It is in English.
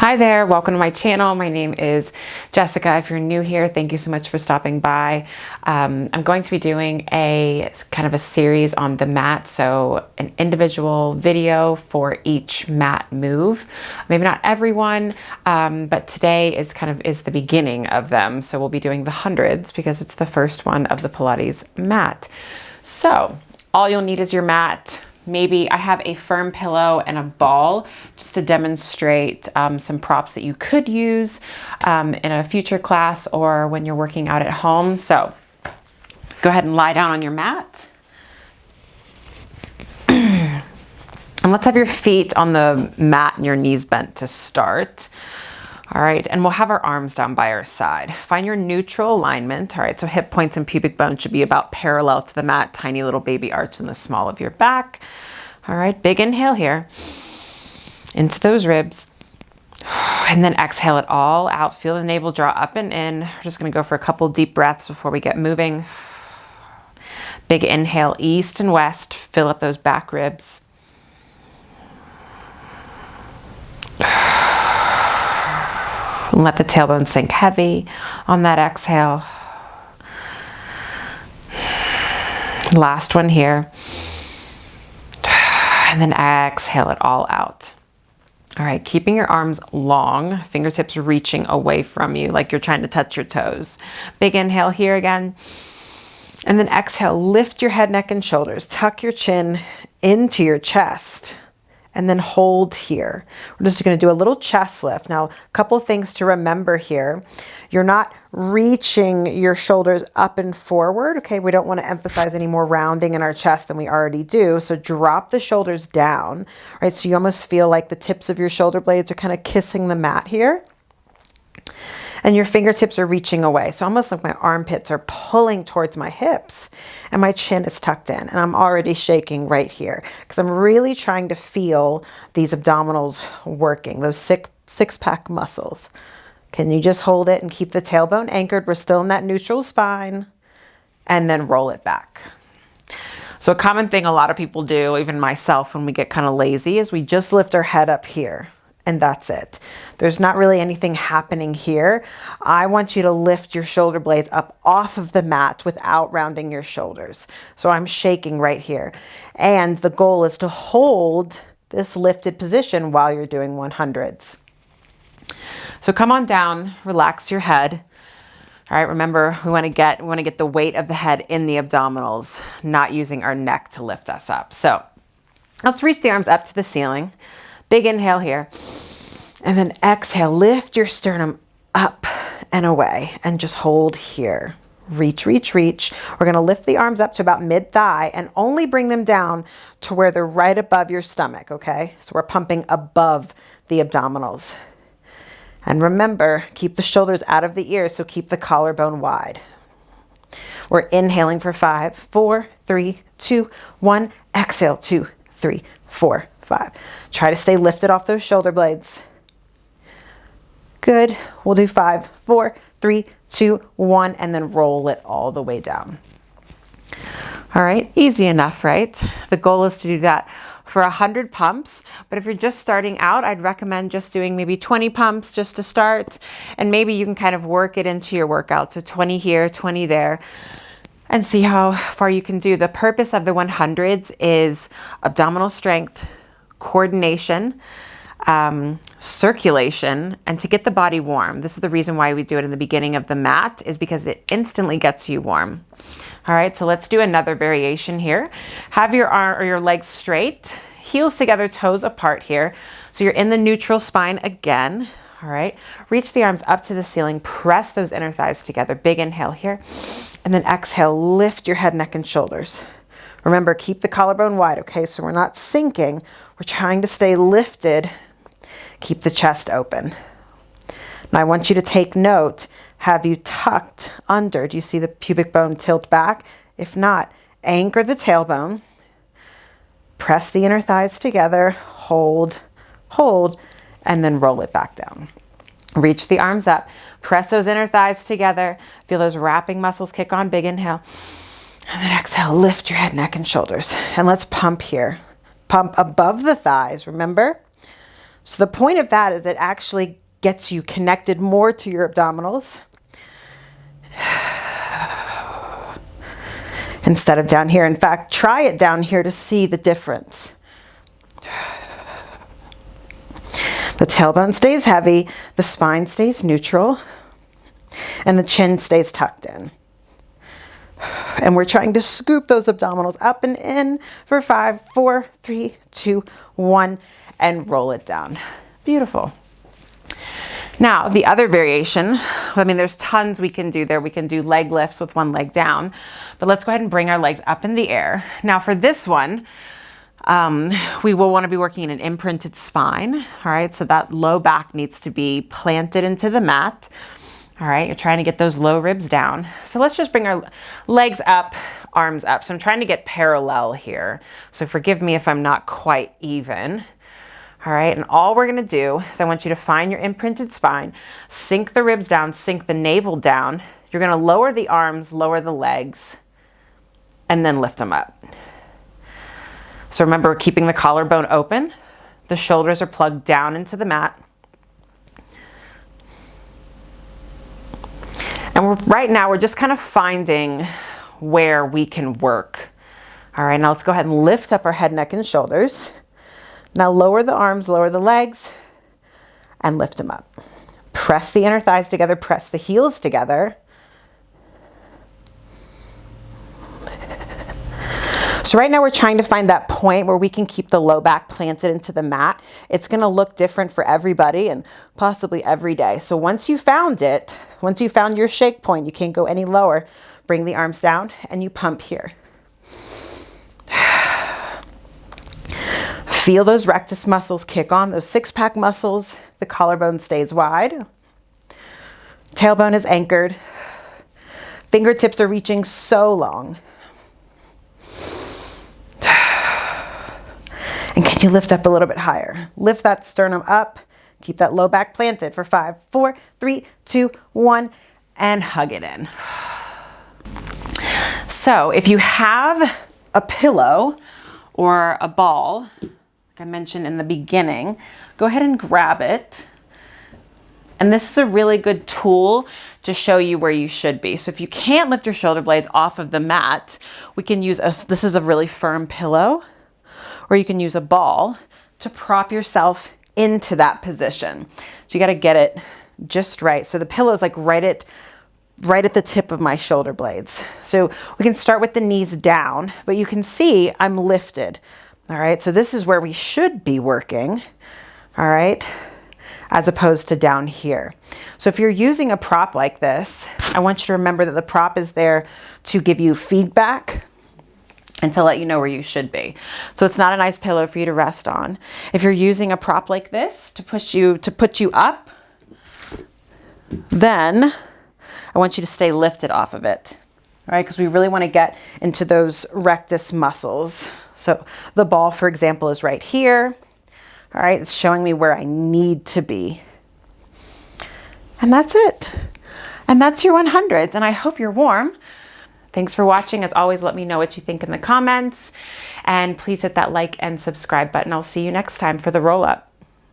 Hi there, welcome to my channel. My name is Jessica. If you're new here, thank you so much for stopping by. I'm going to be doing a kind of a series on the mat, so an individual video for each mat move. Maybe not everyone, but today is the beginning of them. So we'll be doing the hundreds because it's the first one of the Pilates mat. So all you'll need is your mat. Maybe I have a firm pillow and a ball just to demonstrate some props that you could use in a future class or when you're working out at home. So go ahead and lie down on your mat. And let's have your feet on the mat and your knees bent to start. All right, and we'll have our arms down by our side. Find your neutral alignment. All right, so hip points and pubic bone should be about parallel to the mat. Tiny little baby arch in the small of your back. All right, big inhale here into those ribs. And then exhale it all out. Feel the navel draw up and in. We're just gonna go for a couple deep breaths before we get moving. Big inhale, east and west. Fill up those back ribs. And let the tailbone sink heavy on that exhale. Last one here. And then exhale it all out. All right, keeping your arms long, fingertips reaching away from you like you're trying to touch your toes. Big inhale here again. And then exhale, lift your head, neck, and shoulders. Tuck your chin into your chest. And then hold here. We're just gonna do a little chest lift. Now, a couple of things to remember here. You're not reaching your shoulders up and forward, okay? We don't wanna emphasize any more rounding in our chest than we already do. So drop the shoulders down, right? So you almost feel like the tips of your shoulder blades are kind of kissing the mat here. And your fingertips are reaching away. So almost like my armpits are pulling towards my hips and my chin is tucked in. And I'm already shaking right here because I'm really trying to feel these abdominals working, those six-pack muscles. Can you just hold it and keep the tailbone anchored? We're still in that neutral spine and then roll it back. So a common thing a lot of people do, even myself, when we get kind of lazy is we just lift our head up here. And that's it. There's not really anything happening here. I want you to lift your shoulder blades up off of the mat without rounding your shoulders. So I'm shaking right here. And the goal is to hold this lifted position while you're doing 100s. So come on down, relax your head. All right, remember, we want to get the weight of the head in the abdominals, not using our neck to lift us up. So let's reach the arms up to the ceiling. Big inhale here, and then exhale, lift your sternum up and away, and just hold here. Reach, reach, reach. We're gonna lift the arms up to about mid-thigh and only bring them down to where they're right above your stomach, okay? So we're pumping above the abdominals. And remember, keep the shoulders out of the ears, so keep the collarbone wide. We're inhaling for 5, 4, 3, 2, 1. Exhale, 2, 3, 4, 5. Try to stay lifted off those shoulder blades. Good. We'll do 5, 4, 3, 2, 1, and then roll it all the way down. All right, easy enough, right? The goal is to do that for 100 pumps, but if you're just starting out, I'd recommend just doing maybe 20 pumps just to start, and maybe you can kind of work it into your workout. So 20 here, 20 there, and see how far you can do. The purpose of the 100s is abdominal strength, coordination, circulation, and to get the body warm. This is the reason why we do it in the beginning of the mat, is because it instantly gets you warm. All right, so let's do another variation here. Have your arm or your legs straight, heels together, toes apart here. So you're in the neutral spine again. All right, reach the arms up to the ceiling, press those inner thighs together. Big inhale here, and then exhale, lift your head, neck, and shoulders. Remember, keep the collarbone wide, okay? So we're not sinking, we're trying to stay lifted. Keep the chest open. Now I want you to take note, have you tucked under? Do you see the pubic bone tilt back? If not, anchor the tailbone, press the inner thighs together, hold, hold, and then roll it back down. Reach the arms up, press those inner thighs together, feel those wrapping muscles kick on, big inhale. And then exhale, lift your head, neck, and shoulders. And let's pump here. Pump above the thighs, remember? So the point of that is it actually gets you connected more to your abdominals instead of down here. In fact, try it down here to see the difference. The tailbone stays heavy, the spine stays neutral, and the chin stays tucked in. And we're trying to scoop those abdominals up and in for 5, 4, 3, 2, 1, and roll it down. Beautiful. Now, the other variation, I mean, there's tons we can do there. We can do leg lifts with one leg down, but let's go ahead and bring our legs up in the air. Now for this one, we will want to be working in an imprinted spine. All right, so that low back needs to be planted into the mat. All right, you're trying to get those low ribs down. So let's just bring our legs up, arms up. So I'm trying to get parallel here. So forgive me if I'm not quite even. All right, and all we're gonna do is I want you to find your imprinted spine, sink the ribs down, sink the navel down. You're gonna lower the arms, lower the legs, and then lift them up. So remember, we're keeping the collarbone open. The shoulders are plugged down into the mat. And right now, we're just kind of finding where we can work. All right, now let's go ahead and lift up our head, neck, and shoulders. Now lower the arms, lower the legs, and lift them up. Press the inner thighs together, press the heels together. So right now we're trying to find that point where we can keep the low back planted into the mat. It's gonna look different for everybody and possibly every day. So once you found it, once you found your shake point, you can't go any lower, bring the arms down and you pump here. Feel those rectus muscles kick on, those six-pack muscles. The collarbone stays wide. Tailbone is anchored. Fingertips are reaching so long. And can you lift up a little bit higher? Lift that sternum up. Keep that low back planted for 5, 4, 3, 2, 1, and hug it in. So if you have a pillow or a ball, like I mentioned in the beginning, go ahead and grab it. And this is a really good tool to show you where you should be. So if you can't lift your shoulder blades off of the mat, we can use this is a really firm pillow, or you can use a ball to prop yourself into that position. So you got to get it just right. So the pillow is like right at the tip of my shoulder blades. So we can start with the knees down, but you can see I'm lifted. All right, so this is where we should be working, all right, as opposed to down here. So if you're using a prop like this, I want you to remember that the prop is there to give you feedback and to let you know where you should be. So it's not a nice pillow for you to rest on. If you're using a prop like this to put you up, then I want you to stay lifted off of it. All right, because we really want to get into those rectus muscles. So the ball, for example, is right here. All right, it's showing me where I need to be. And that's it. And that's your 100s, and I hope you're warm. Thanks for watching. As always, let me know what you think in the comments. And please hit that like and subscribe button. I'll see you next time for the roll-up.